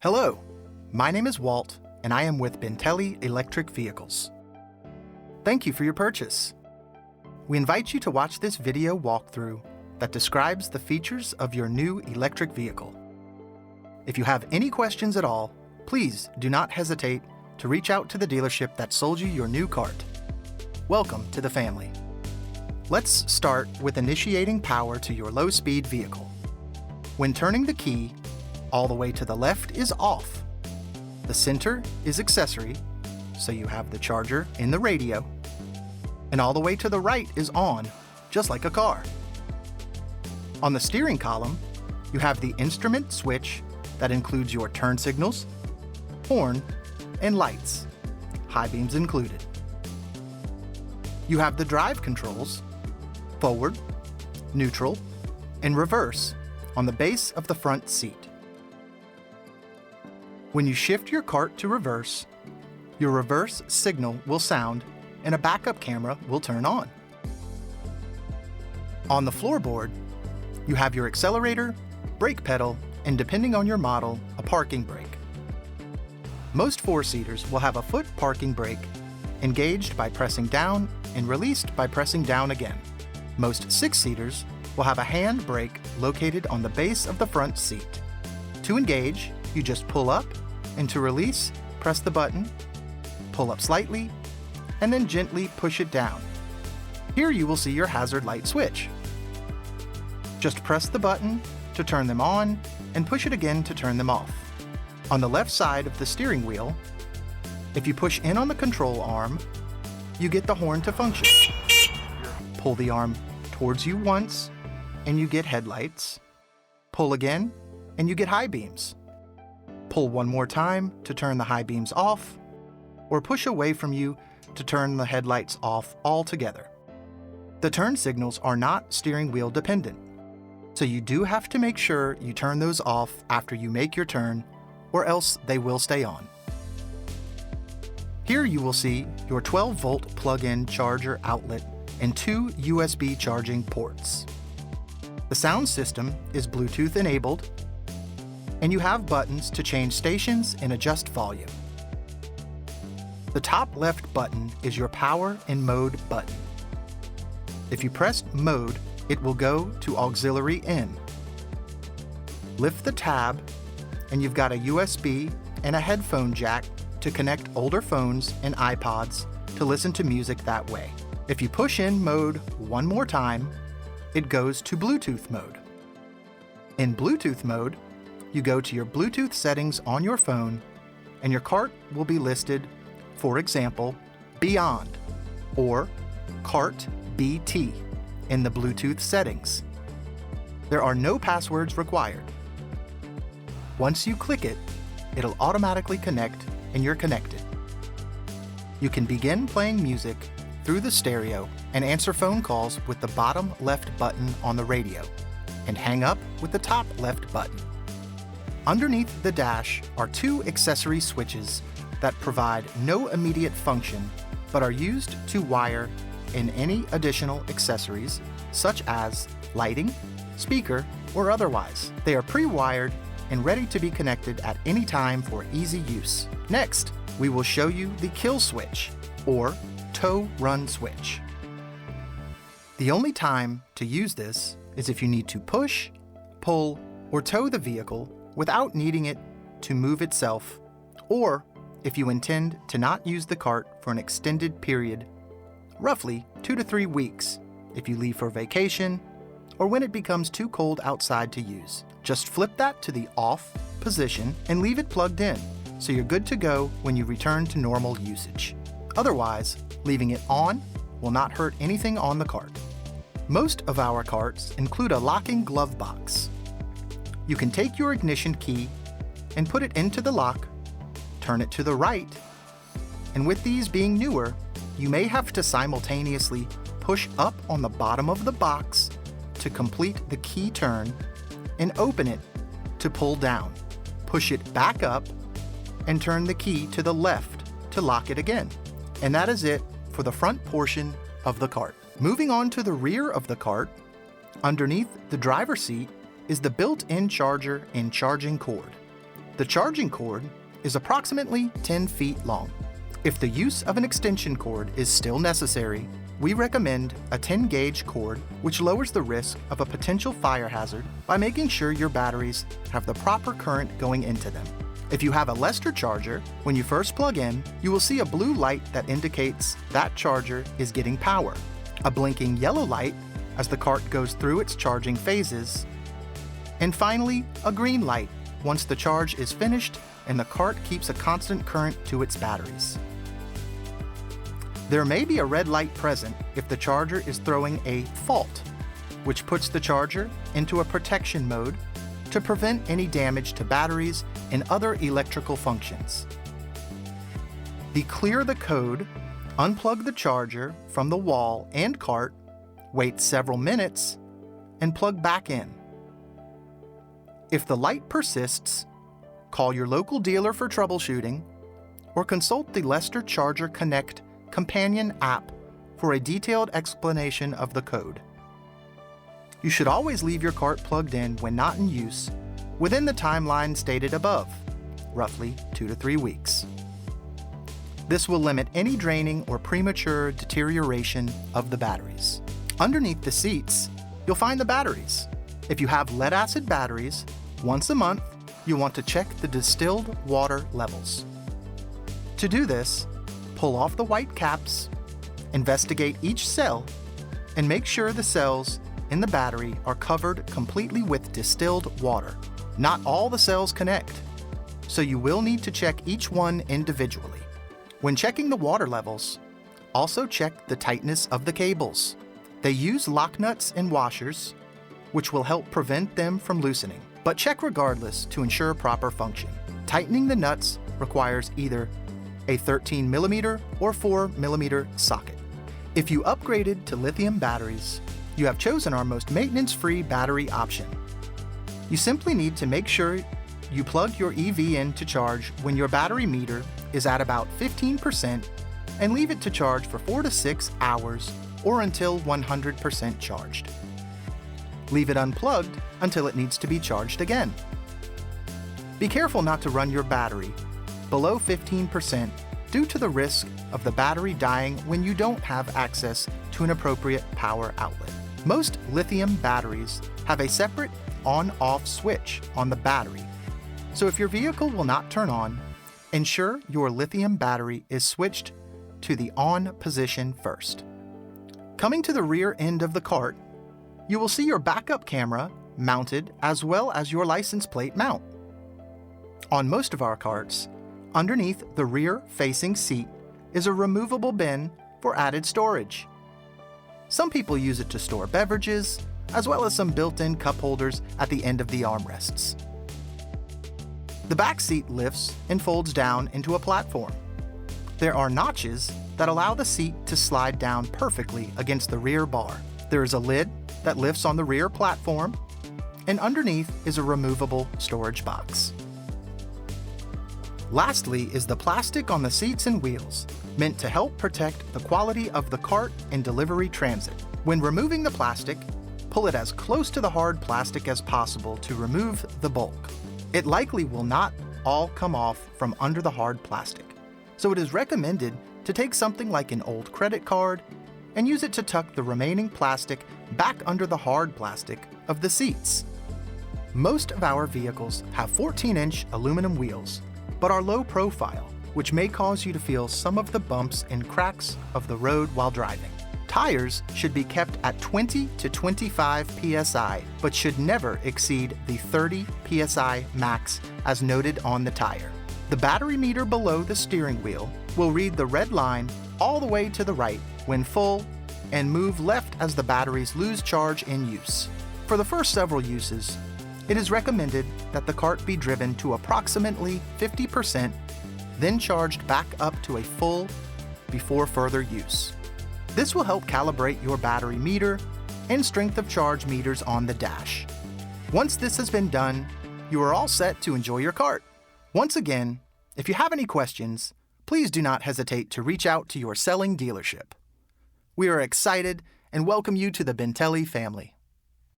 Hello, my name is Walt, and I am with Bintelli Electric Vehicles. Thank you for your purchase. We invite you to watch this video walkthrough that describes the features of your new electric vehicle. If you have any questions at all, please do not hesitate to reach out to the dealership that sold you your new cart. Welcome to the family. Let's start with initiating power to your low-speed vehicle. When turning the key, all the way to the left is off. The center is accessory, so you have the charger in the radio, and all the way to the right is on, just like a car. On the steering column, you have the instrument switch that includes your turn signals, horn, and lights, high beams included. You have the drive controls, forward, neutral, and reverse on the base of the front seat. When you shift your cart to reverse, your reverse signal will sound and a backup camera will turn on. On the floorboard, you have your accelerator, brake pedal, and depending on your model, a parking brake. Most four-seaters will have a foot parking brake engaged by pressing down and released by pressing down again. Most six-seaters will have a hand brake located on the base of the front seat. To engage, you just pull up, and to release, press the button, pull up slightly, and then gently push it down. Here you will see your hazard light switch. Just press the button to turn them on and push it again to turn them off. On the left side of the steering wheel, if you push in on the control arm, you get the horn to function. Pull the arm towards you once, and you get headlights. Pull again, and you get high beams. Pull one more time to turn the high beams off, or push away from you to turn the headlights off altogether. The turn signals are not steering wheel dependent, so you do have to make sure you turn those off after you make your turn, or else they will stay on. Here you will see your 12-volt plug-in charger outlet and two USB charging ports. The sound system is Bluetooth enabled, and you have buttons to change stations and adjust volume. The top left button is your power and mode button. If you press mode, it will go to auxiliary in. Lift the tab, and you've got a USB and a headphone jack to connect older phones and iPods to listen to music that way. If you push in mode one more time, it goes to Bluetooth mode. In Bluetooth mode, you go to your Bluetooth settings on your phone, and your cart will be listed, for example, Beyond or Cart BT in the Bluetooth settings. There are no passwords required. Once you click it, it'll automatically connect and you're connected. You can begin playing music through the stereo and answer phone calls with the bottom left button on the radio, and hang up with the top left button. Underneath the dash are two accessory switches that provide no immediate function but are used to wire in any additional accessories such as lighting, speaker, or otherwise. They are pre-wired and ready to be connected at any time for easy use. Next, we will show you the kill switch or tow run switch. The only time to use this is if you need to push, pull, or tow the vehicle without needing it to move itself, or if you intend to not use the cart for an extended period, roughly 2 to 3 weeks, if you leave for vacation, or when it becomes too cold outside to use. Just flip that to the off position and leave it plugged in, so you're good to go when you return to normal usage. Otherwise, leaving it on will not hurt anything on the cart. Most of our carts include a locking glove box. You can take your ignition key and put it into the lock, turn it to the right, and with these being newer, you may have to simultaneously push up on the bottom of the box to complete the key turn and open it to pull down. Push it back up and turn the key to the left to lock it again. And that is it for the front portion of the cart. Moving on to the rear of the cart, underneath the driver's seat is the built-in charger and charging cord. The charging cord is approximately 10 feet long. If the use of an extension cord is still necessary, we recommend a 10-gauge cord, which lowers the risk of a potential fire hazard by making sure your batteries have the proper current going into them. If you have a Lester charger, when you first plug in, you will see a blue light that indicates that charger is getting power, a blinking yellow light as the cart goes through its charging phases, and finally, a green light once the charge is finished and the cart keeps a constant current to its batteries. There may be a red light present if the charger is throwing a fault, which puts the charger into a protection mode to prevent any damage to batteries and other electrical functions. Clear the code, unplug the charger from the wall and cart, wait several minutes, and plug back in. If the light persists, call your local dealer for troubleshooting or consult the Lester Charger Connect companion app for a detailed explanation of the code. You should always leave your cart plugged in when not in use within the timeline stated above, roughly 2 to 3 weeks. This will limit any draining or premature deterioration of the batteries. Underneath the seats, you'll find the batteries. If you have lead-acid batteries, once a month, you want to check the distilled water levels. To do this, pull off the white caps, investigate each cell, and make sure the cells in the battery are covered completely with distilled water. Not all the cells connect, so you will need to check each one individually. When checking the water levels, also check the tightness of the cables. They use lock nuts and washers, which will help prevent them from loosening, but check regardless to ensure proper function. Tightening the nuts requires either a 13mm or 4mm socket. If you upgraded to lithium batteries, you have chosen our most maintenance-free battery option. You simply need to make sure you plug your EV in to charge when your battery meter is at about 15% and leave it to charge for 4 to 6 hours or until 100% charged. Leave it unplugged until it needs to be charged again. Be careful not to run your battery below 15% due to the risk of the battery dying when you don't have access to an appropriate power outlet. Most lithium batteries have a separate on-off switch on the battery, so if your vehicle will not turn on, ensure your lithium battery is switched to the on position first. Coming to the rear end of the cart, you will see your backup camera mounted as well as your license plate mount. On most of our carts, underneath the rear-facing seat is a removable bin for added storage. Some people use it to store beverages, as well as some built-in cup holders at the end of the armrests. The back seat lifts and folds down into a platform. There are notches that allow the seat to slide down perfectly against the rear bar. There is a lid that lifts on the rear platform, and underneath is a removable storage box. Lastly is the plastic on the seats and wheels, meant to help protect the quality of the cart and delivery transit. When removing the plastic, pull it as close to the hard plastic as possible to remove the bulk. It likely will not all come off from under the hard plastic, so it is recommended to take something like an old credit card and use it to tuck the remaining plastic back under the hard plastic of the seats. Most of our vehicles have 14-inch aluminum wheels, but are low profile, which may cause you to feel some of the bumps and cracks of the road while driving. Tires should be kept at 20 to 25 psi, but should never exceed the 30 psi max as noted on the tire. The battery meter below the steering wheel will read the red line all the way to the right when full and move left as the batteries lose charge in use. For the first several uses, it is recommended that the cart be driven to approximately 50%, then charged back up to a full before further use. This will help calibrate your battery meter and strength of charge meters on the dash. Once this has been done, you are all set to enjoy your cart. Once again, if you have any questions, please do not hesitate to reach out to your selling dealership. We are excited and welcome you to the Bintelli family.